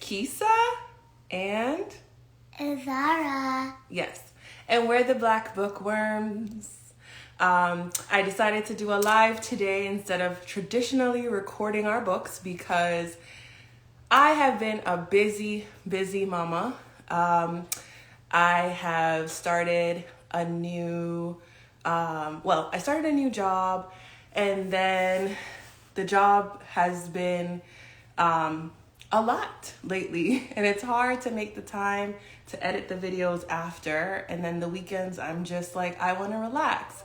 Kisa and Azara. Yes. And we're the Black Bookworms. I decided to do a live today instead of traditionally recording our books because I have been a busy mama. I have started a new, I started a new job, and then the job has been a lot lately, and it's hard to make the time to edit the videos after, and then the weekends I'm just like, I want to relax.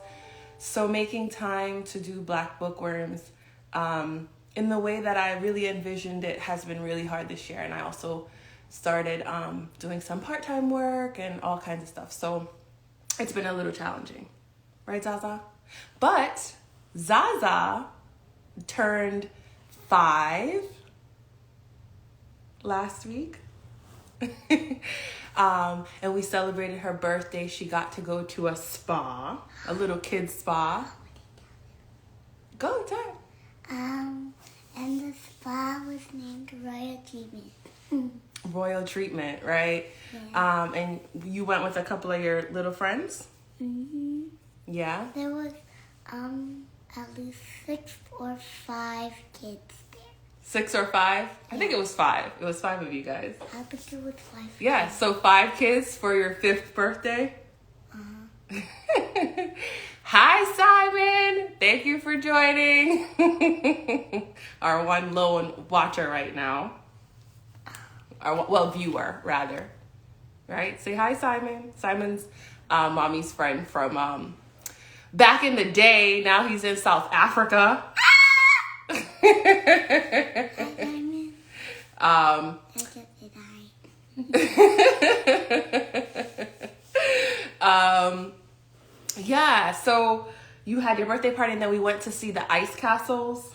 So making time to do Black Bookworms in the way that I really envisioned it has been really hard this year, and I also started doing some part-time work and all kinds of stuff, so it's been a little challenging, right, Zaza? But Zaza turned 5 last week. And we celebrated her birthday. She got to go to a spa, a little kid's spa. Go, tell. And the spa was named Royal Treatment. Royal Treatment, right? Yeah. And you went with a couple of your little friends? Mm-hmm. Yeah? There was at least 6 or 5 kids there. 6 or 5? I think it was 5. It was 5 of you guys. I think it was 5. Yeah, so 5 kids for your 5th birthday? Uh-huh. Hi, Simon. Thank you for joining. Our one lone watcher right now. Viewer, rather. Right? Say hi, Simon. Simon's mommy's friend from back in the day. Now he's in South Africa. Hi, Simon. I just said hi. Yeah, so you had your birthday party and then we went to see the ice castles.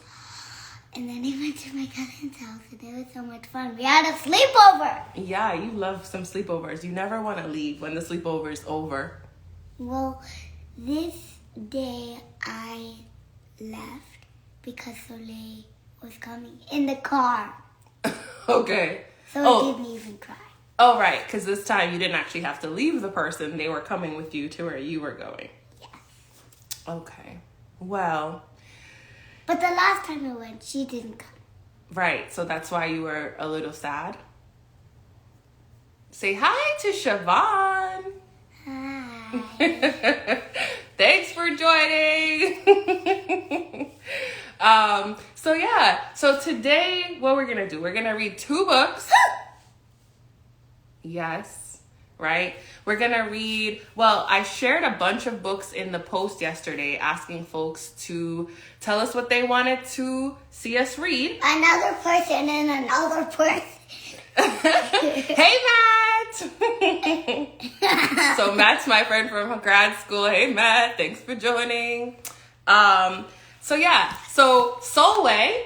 And then I went to my cousin's house and it was so much fun. We had a sleepover. Yeah, you love some sleepovers. You never want to leave when the sleepover is over. Well, this day I left because Sulwe was coming in the car. Okay. So it didn't even cry. Oh, right, because this time you didn't actually have to leave the person. They were coming with you to where you were going. Yes. Okay. Well. But the last time I went, she didn't come. Right, so that's why you were a little sad. Say hi to Siobhan. Hi. Thanks for joining. So today, what we're going to do, we're going to read 2 books. Yes, right? We're going to read, I shared a bunch of books in the post yesterday asking folks to tell us what they wanted to see us read. Another person and another person. Hey, Matt! So Matt's my friend from grad school. Hey, Matt, thanks for joining. So Sulwe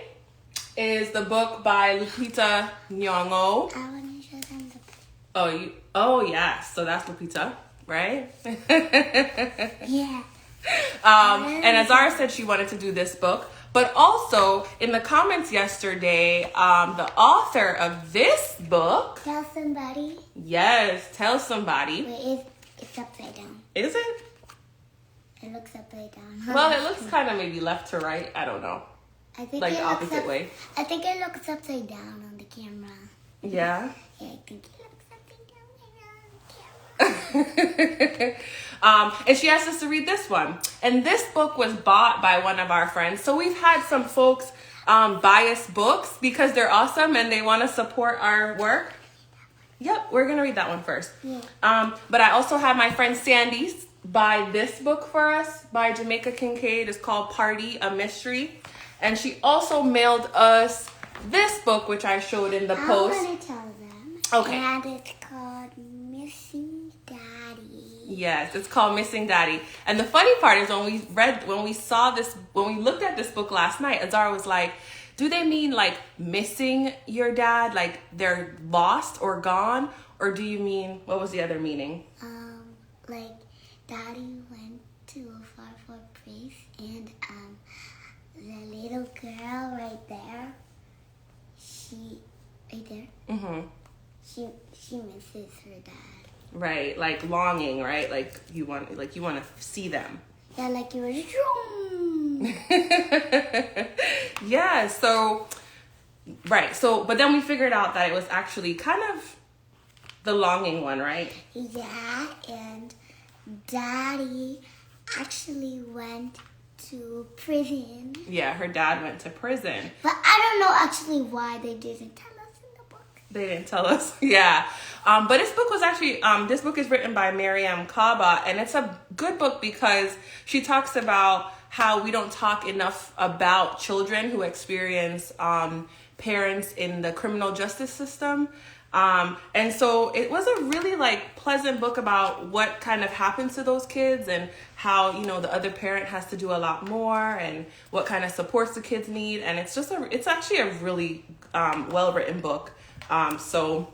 is the book by Lupita Nyong'o. I want to show them the book. Oh, yeah. So that's Lupita, right? Yeah. And Azara said she wanted to do this book. But also, in the comments yesterday, the author of this book... Tell somebody. Yes, tell somebody. Wait, it's upside down. Is it? It looks upside down. Well, it looks kind of maybe left to right. I don't know. I think like the opposite way. I think it looks upside down on the camera. Yeah? Yeah, I think it looks upside down on the camera. And she asked us to read this one. And this book was bought by one of our friends. So we've had some folks buy us books because they're awesome and they want to support our work. Yep, we're going to read that one first. Yeah. But I also had my friend Sandy buy this book for us by Jamaica Kincaid. It's called Party, a Mystery. And she also mailed us this book, which I showed in the post. I want to tell them. Okay. And it's called Missing Daddy. Yes, it's called Missing Daddy. And the funny part is when we looked at this book last night, Azara was like, do they mean like missing your dad? Like they're lost or gone? Or do you mean, what was the other meaning? Like Daddy went to a far place and the little girl right there, right there. Mm-hmm. She misses her dad. Right, like longing, right? Like you want to see them. Yeah, like it was. Yeah. So, right. So, but then we figured out that it was actually kind of the longing one, right? Yeah, and Daddy actually went to prison. Yeah, her dad went to prison. But I don't know actually why they didn't tell us in the book. They didn't tell us. Yeah. But this book was actually, this book is written by Mariam Kaba, and it's a good book because she talks about how we don't talk enough about children who experience parents in the criminal justice system. And so it was a really like pleasant book about what kind of happens to those kids and how, you know, the other parent has to do a lot more and what kind of supports the kids need. And it's actually a really well-written book. So,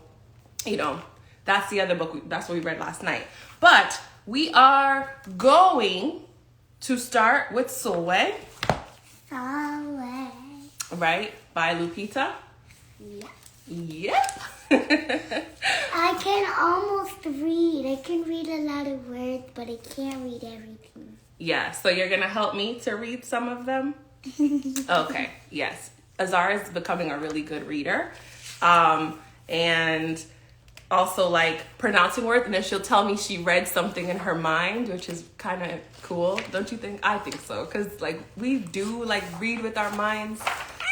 you know, that's the other book. That's what we read last night. But we are going to start with Sulwe. Sulwe. Right? By Lupita. Yeah. Yep. I can almost read. I can read a lot of words, but I can't read everything. Yeah, so you're going to help me to read some of them? Okay, yes. Azara is becoming a really good reader. And also like pronouncing words, and then she'll tell me she read something in her mind, which is kind of cool. Don't you think? I think so, because like we do like read with our minds.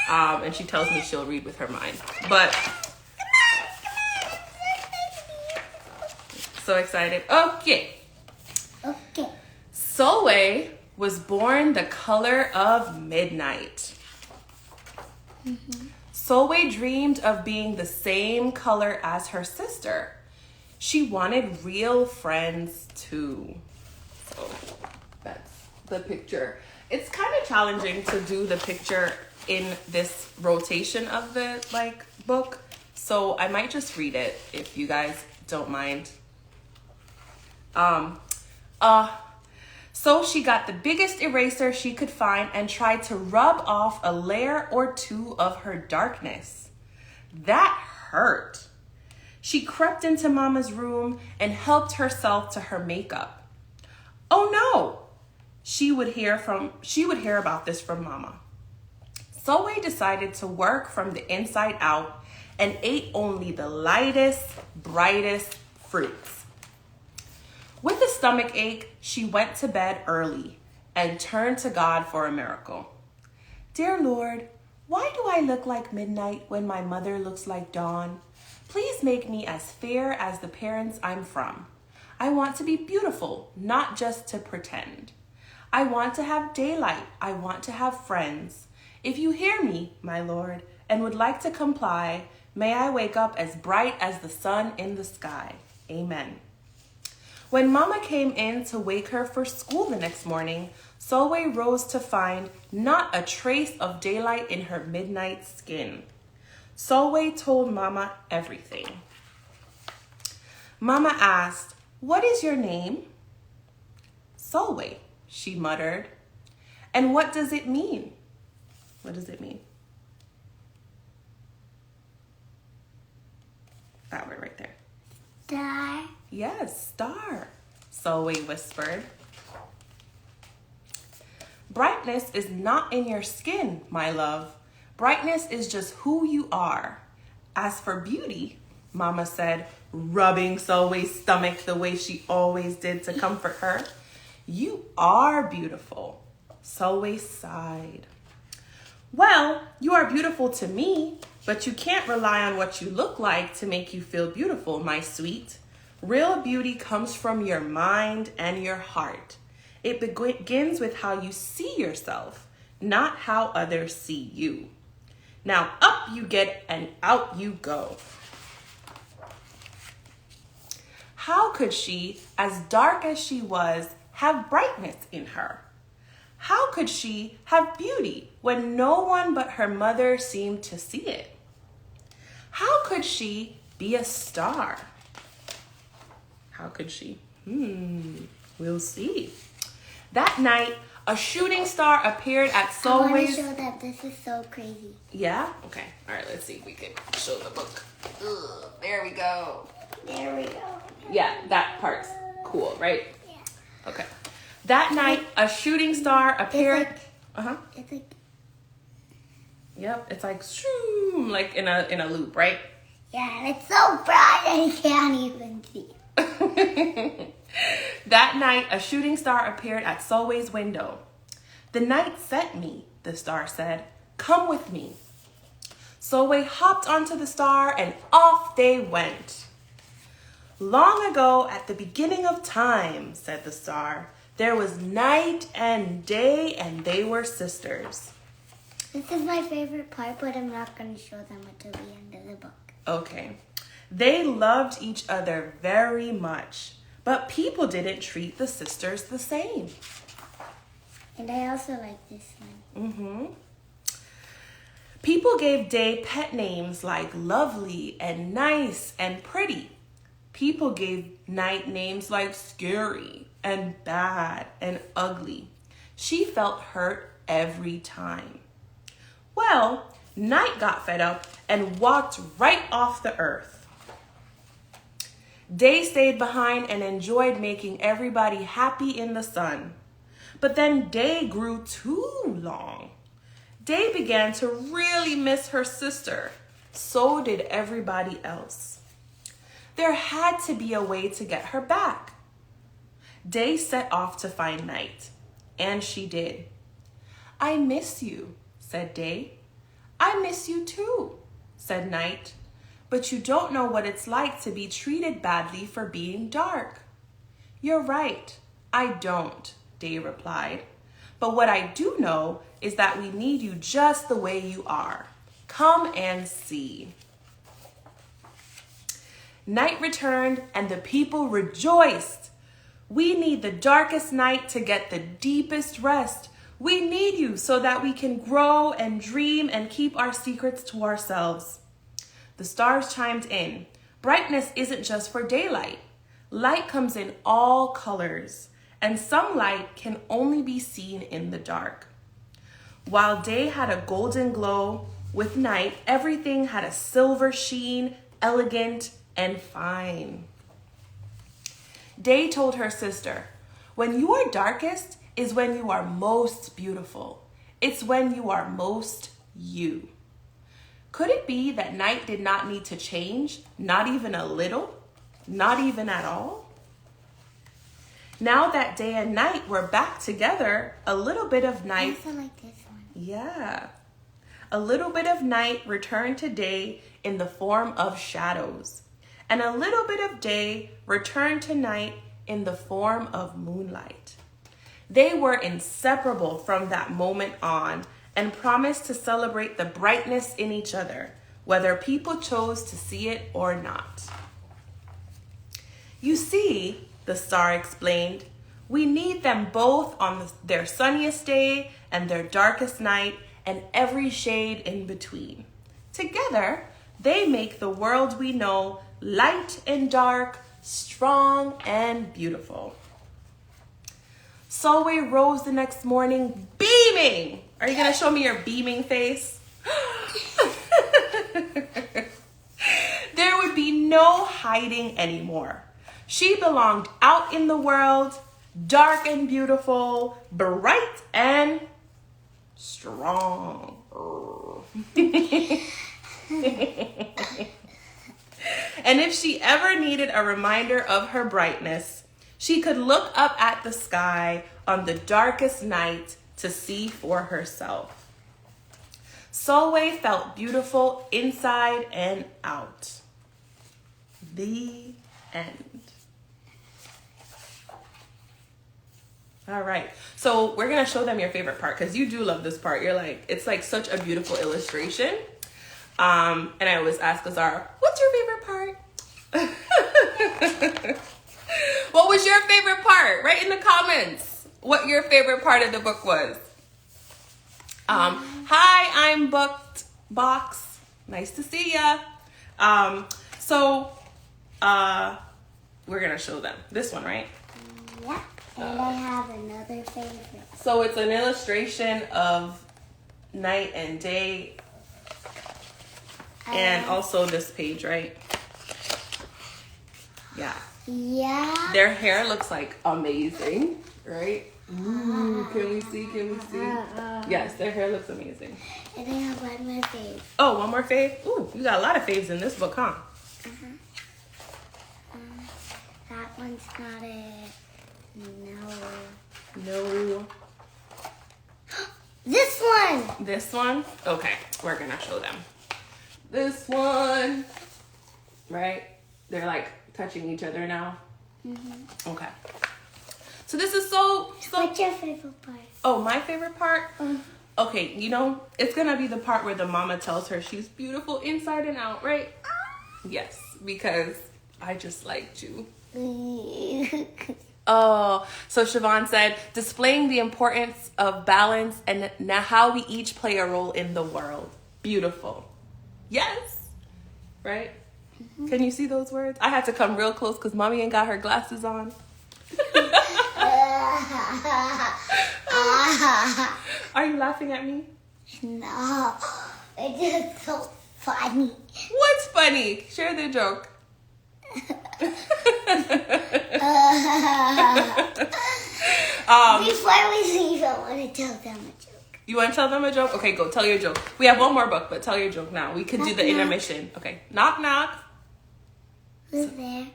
And she tells me she'll read with her mind. But so excited. Okay. Sulwe was born the color of midnight. Sulwe dreamed of being the same color as her sister. She wanted real friends too. So that's the picture. It's kind of challenging to do the picture in this rotation of the like book, so I might just read it if you guys don't mind. So she got the biggest eraser she could find and tried to rub off a layer or two of her darkness. That hurt. She crept into Mama's room and helped herself to her makeup. Oh no! She would hear about this from Mama. Sulwe decided to work from the inside out and ate only the lightest, brightest fruits. With a stomach ache, she went to bed early and turned to God for a miracle. Dear Lord, why do I look like midnight when my mother looks like dawn? Please make me as fair as the parents I'm from. I want to be beautiful, not just to pretend. I want to have daylight. I want to have friends. If you hear me, my Lord, and would like to comply, may I wake up as bright as the sun in the sky. Amen. When Mama came in to wake her for school the next morning, Sulwe rose to find not a trace of daylight in her midnight skin. Sulwe told Mama everything. Mama asked, "What is your name?" "Sulwe," she muttered. "And what does it mean?" What does it mean? That word right there. Star. Yes, star, Sulwe whispered. Brightness is not in your skin, my love. Brightness is just who you are. As for beauty, Mama said, rubbing Sulwe's stomach the way she always did to comfort her, you are beautiful. Sulwe sighed. Well, you are beautiful to me, but you can't rely on what you look like to make you feel beautiful, my sweet. Real beauty comes from your mind and your heart. It begins with how you see yourself, not how others see you. Now up you get and out you go. How could she, as dark as she was, have brightness in her? How could she have beauty when no one but her mother seemed to see it? How could she be a star? How could she? We'll see. That night, a shooting star appeared at Sulwe's... I want to show that this is so crazy. Yeah? Okay. All right, let's see if we can show the book. Ugh, there we go. There we go. Yeah, that part's cool, right? Yeah. Okay. That night, a shooting star appeared... Uh-huh. It's like... Yep, it's like, shoo, like in a loop, right? Yeah, and it's so bright I can't even see. That night, a shooting star appeared at Sulwe's window. The night sent me, the star said. Come with me. Sulwe hopped onto the star and off they went. Long ago, at the beginning of time, said the star, there was night and day and they were sisters. This is my favorite part, but I'm not going to show them until the end of the book. Okay. They loved each other very much, but people didn't treat the sisters the same. And I also like this one. People gave Day pet names like lovely and nice and pretty. People gave Night names like scary and bad and ugly. She felt hurt every time. Well, Night got fed up and walked right off the earth. Day stayed behind and enjoyed making everybody happy in the sun. But then Day grew too long. Day began to really miss her sister. So did everybody else. There had to be a way to get her back. Day set off to find Night, and she did. I miss you, said Day. I miss you too, said Night. But you don't know what it's like to be treated badly for being dark. You're right, I don't, Day replied. But what I do know is that we need you just the way you are. Come and see. Night returned and the people rejoiced. We need the darkest night to get the deepest rest. We need you so that we can grow and dream and keep our secrets to ourselves. The stars chimed in. Brightness isn't just for daylight. Light comes in all colors, and some light can only be seen in the dark. While day had a golden glow, with night, everything had a silver sheen, elegant and fine. Day told her sister, when you are darkest is when you are most beautiful. It's when you are most you. Could it be that night did not need to change, not even a little, not even at all? Now that day and night were back together, a little bit of night... I also like this one. Yeah. A little bit of night returned to day in the form of shadows. And a little bit of day returned to night in the form of moonlight. They were inseparable from that moment on and promised to celebrate the brightness in each other, whether people chose to see it or not. You see, the star explained, we need them both on their sunniest day and their darkest night and every shade in between. Together, they make the world we know light and dark, strong and beautiful. Sulwe rose the next morning beaming. Are you going to show me your beaming face? There would be no hiding anymore. She belonged out in the world, dark and beautiful, bright and strong. And if she ever needed a reminder of her brightness, she could look up at the sky on the darkest night to see for herself. Sulwe felt beautiful inside and out. The end. All right. So we're going to show them your favorite part because you do love this part. You're like, it's like such a beautiful illustration. And I always ask Azara, what's your favorite part? What was your favorite part? Write in the comments what your favorite part of the book was. Hi, I'm Booked Box. Nice to see ya. We're gonna show them this one, right? Yeah. And I have another favorite. So it's an illustration of night and day. And also this page, right? Yeah. Yeah. Their hair looks like amazing, right? Ooh, can we see? Can we see? Yes, their hair looks amazing. And I have one more fave. Oh, one more fave? Ooh, you got a lot of faves in this book, huh? That one's not it. No. No. This one! This one? Okay, we're gonna show them. This one. Right? They're like touching each other now. Mm-hmm. Okay. So this is so... What's your favorite part? Oh, my favorite part? Okay, you know, it's gonna be the part where the mama tells her she's beautiful inside and out, right? Yes, because I just liked you. Oh, so Siobhan said, displaying the importance of balance and now how we each play a role in the world. Beautiful. Yes. Right? Mm-hmm. Can you see those words? I had to come real close because mommy ain't got her glasses on. Are you laughing at me? No. It's just so funny. What's funny? Share the joke. Before we leave, I want to tell them a joke. You want to tell them a joke? Okay, go tell your joke. We have one more book, but tell your joke now. We could do the intermission. Okay, knock knock. Who's there?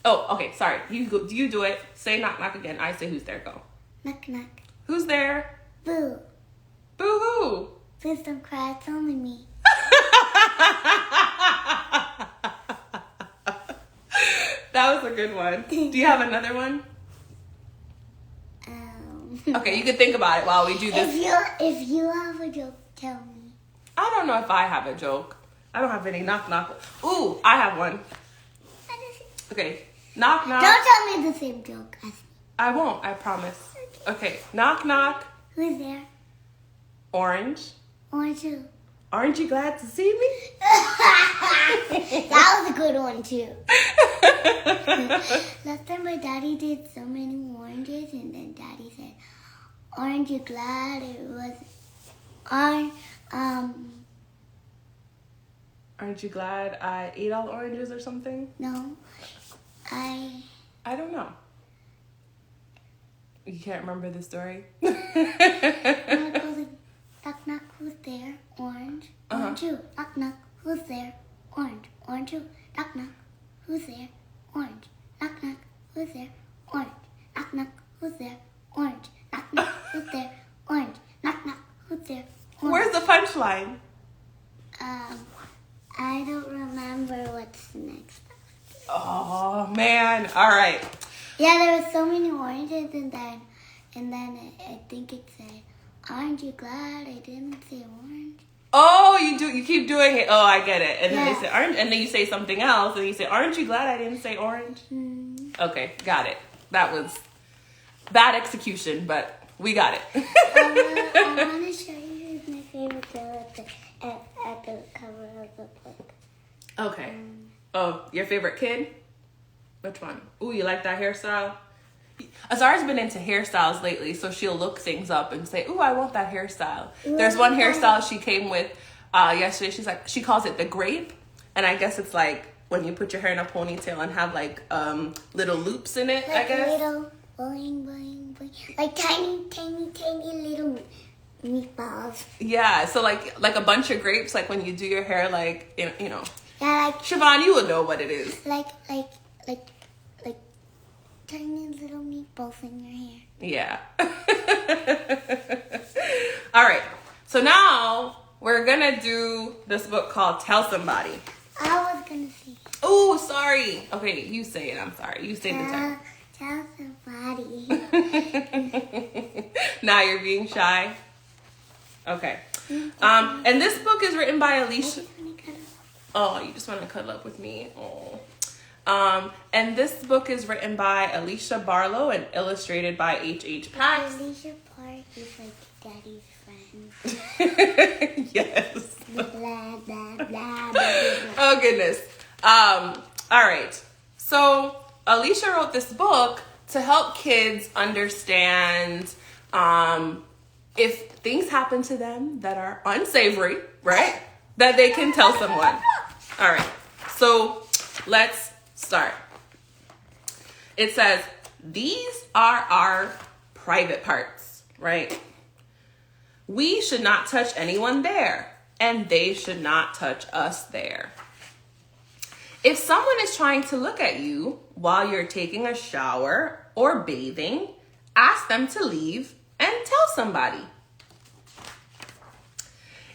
Oh, okay. Sorry. You go. Do you do it? Say knock knock again. I say who's there. Go. Knock knock. Who's there? Boo. Boo hoo. Please don't cry. It's only me. That was a good one. Do you have another one? Okay, you can think about it while we do this. If you have a joke, tell me. I don't know if I have a joke. I don't have any knock knock. Ooh, I have one. Okay, knock knock. Don't tell me the same joke as me. I won't. I promise. Okay, knock knock. Who's there? Orange. Orange who? Aren't you glad to see me? That was a good one too. Last time my daddy did so many oranges, and then daddy said, "Aren't you glad it was Aren't you glad I ate all the oranges or something?" No, I don't know. You can't remember the story? Knock knock, who's there? Orange. Orange who? Knock knock, who's there? Orange. Orange who? Knock knock, who's there? Orange. Knock knock, who's there? Orange. Knock knock, who's there? Orange. Knock knock, who's there? Orange. Knock knock, who's there? Orange. Where's the punchline? I don't remember what's the next. Oh man! All right. Yeah, there were so many oranges, and then I think it said, "Aren't you glad I didn't say orange?" Oh, you keep doing it. Oh, I get it. And then they say orange, and then you say something else, and you say, "Aren't you glad I didn't say orange?" Okay, got it. That was bad execution, but we got it. I want to show you who's my favorite girl at the cover of the book. Okay. Oh, your favorite kid? Which one? Ooh, you like that hairstyle? Azara's been into hairstyles lately, so she'll look things up and say, "Ooh, I want that hairstyle." There's one hairstyle she came with yesterday. She's like, she calls it the grape, and I guess it's like when you put your hair in a ponytail and have like little loops in it. Like I guess little boing boing boing, like tiny little meatballs. Yeah, so like a bunch of grapes, like when you do your hair, like you know. Yeah, like Siobhan, you would know what it is. Like tiny little meatballs in your hair. Yeah. All right. So now we're gonna do this book called Tell Somebody. I was gonna say. Oh, sorry. Okay, you say it. I'm sorry. You say the title. Tell somebody. Now you're being shy. Okay. And this book is written by Alicia. Oh, you just want to cuddle up with me? Oh. And this book is written by Alicia Barlow and illustrated by H.H. Pax. Alicia Park is like daddy's friend. Yes. Blah, blah, blah, blah, blah. Oh, goodness. All right. So Alicia wrote this book to help kids understand if things happen to them that are unsavory, right? That they can tell someone. All right, so let's start. It says, these are our private parts, right? We should not touch anyone there, and they should not touch us there. If someone is trying to look at you while you're taking a shower or bathing, ask them to leave and tell somebody.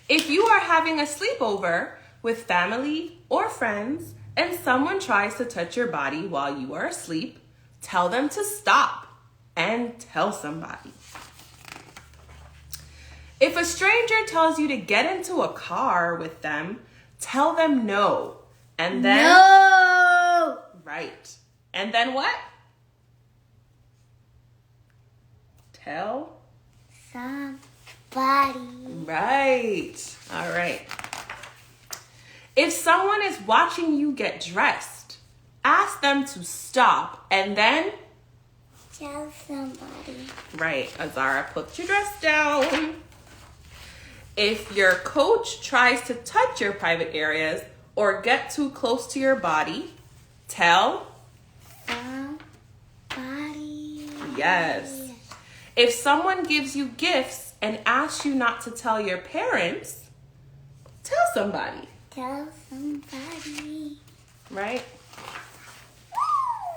If you are having a sleepover with family or friends and someone tries to touch your body while you are asleep, tell them to stop and tell somebody. If a stranger tells you to get into a car with them, tell them no. And then... No! Right. And then what? Tell... Somebody. Right. All right. If someone is watching you get dressed, ask them to stop and then... Tell somebody. Right. Azara, put your dress down. If your coach tries to touch your private areas or get too close to your body, tell... Somebody. Yes. If someone gives you gifts and asks you not to tell your parents, tell somebody. Tell somebody. Right?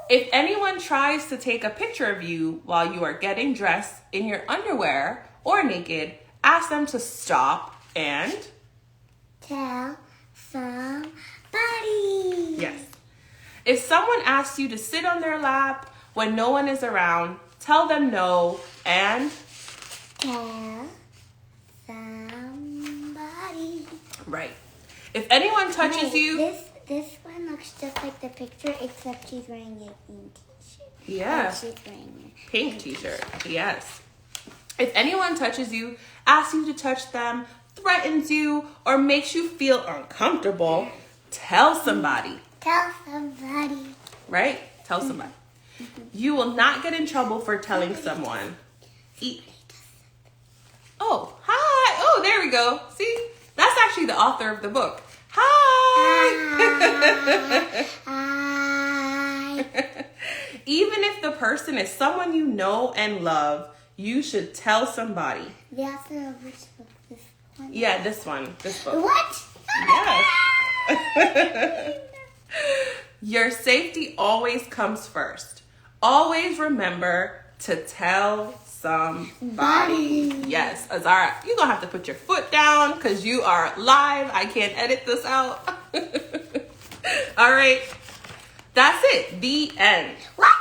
If anyone tries to take a picture of you while you are getting dressed in your underwear or naked, ask them to stop and... Tell somebody. Yes. If someone asks you to sit on their lap when no one is around, tell them no and... Tell somebody. Right. If anyone touches you... This one looks just like the picture, except she's wearing a pink t-shirt. Yeah. And she's wearing a pink t-shirt. Yes. If anyone touches you, asks you to touch them, threatens you, or makes you feel uncomfortable, tell somebody. Tell somebody. Right? Tell somebody. You will not get in trouble for telling someone. Oh, hi. Oh, there we go. See? That's actually the author of the book. Hi. Hi. Even if the person is someone you know and love, you should tell somebody. The author of which book? This one? Yeah, this one. This book. What? Yes. Your safety always comes first. Always remember to tell somebody. Yes, Azara, you're going to have to put your foot down because you are live. I can't edit this out. All right. That's it. The end. What?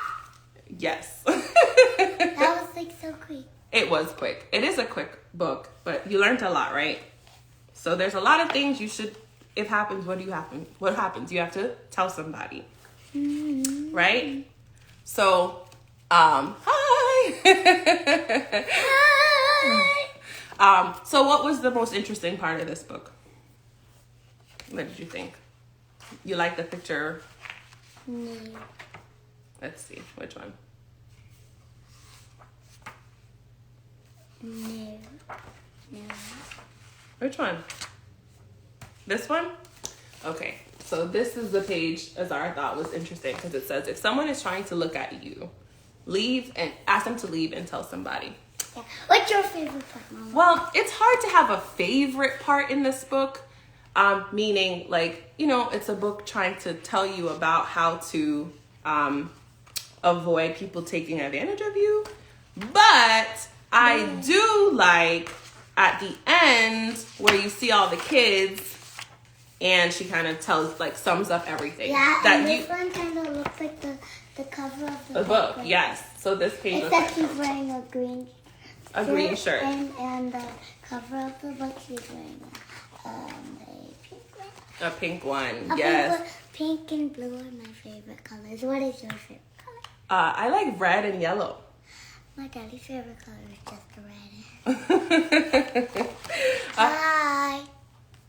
Yes. That was like so quick. It was quick. It is a quick book, but you learned a lot, right? So there's a lot of things you should, if happens, what happens? You have to tell somebody. Mm-hmm. Right? So, hi. Hi. So what was the most interesting part of this book? What did you think? You like the picture? No. Let's see, which one? No. No. Which one? This one? Okay, so this is the page Azara thought was interesting because it says, if someone is trying to look at you, leave and ask them to leave and tell somebody. Yeah. What's your favorite part, Mama? Well, it's hard to have a favorite part in this book, meaning like, you know, it's a book trying to tell you about how to avoid people taking advantage of you. But I do like at the end where you see all the kids and she kind of tells, like, sums up everything. Yeah, that and this one kind of looks like the cover of the book. Right? Yes. So this page looks except like she's wearing a green shirt. And the cover of the book, she's wearing a pink one. A pink one, A yes. Pink and blue are my favorite colors. What is your favorite color? I like red and yellow. My daddy's favorite color is just red. Hi.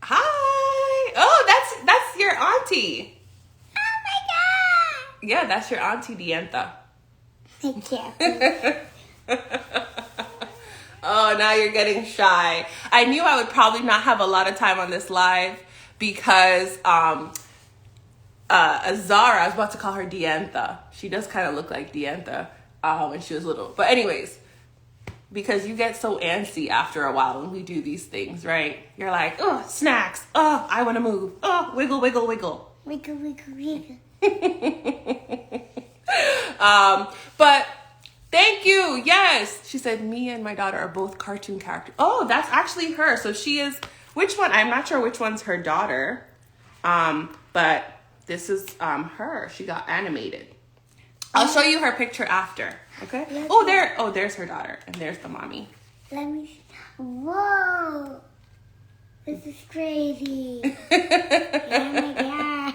Hi. Oh, that's your auntie. Oh my god. Yeah, that's your auntie Diantha. Be careful. Oh, now you're getting shy. I knew I would probably not have a lot of time on this live because Azara, I was about to call her Diantha. She does kind of look like Diantha when she was little. But anyways, because you get so antsy after a while when we do these things, right? You're like, oh, snacks. Oh, I want to move. Oh, wiggle, wiggle, wiggle. Wiggle, wiggle, wiggle. But thank you. Yes. She said, me and my daughter are both cartoon characters. Oh, that's actually her. So she is, which one? I'm not sure which one's her daughter. But this is her. She got animated. I'll show you her picture after. Okay. There's her daughter. And there's the mommy. Let me see. Whoa. This is crazy. Oh my god.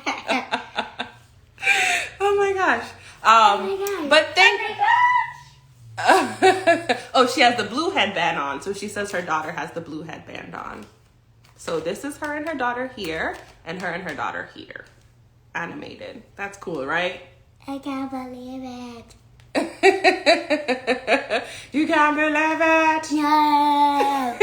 Oh my gosh. Oh my gosh. But thank. Oh my gosh. Oh, she has the blue headband on. So she says her daughter has the blue headband on. So this is her and her daughter here, and her daughter here. Animated. That's cool, right? I can't believe it. You can't believe it. No.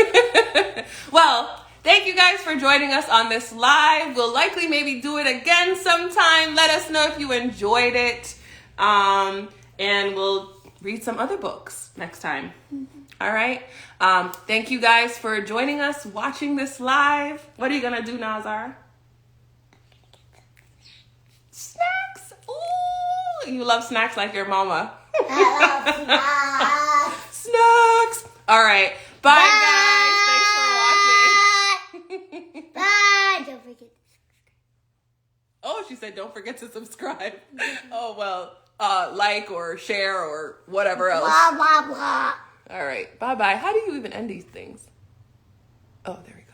Well, thank you guys for joining us on this live. We'll likely maybe do it again sometime. Let us know if you enjoyed it. And we'll read some other books next time. Mm-hmm. All right. Thank you guys for joining us, watching this live. What are you going to do now, Zara? Snacks. Ooh, you love snacks like your mama. I love snacks. Snacks. All right. Bye, guys. Thanks for watching. Bye. Don't forget to subscribe. Oh, she said don't forget to subscribe. Oh, well, like or share or whatever else. Blah, blah, blah. All right. Bye-bye. How do you even end these things? Oh, there we go.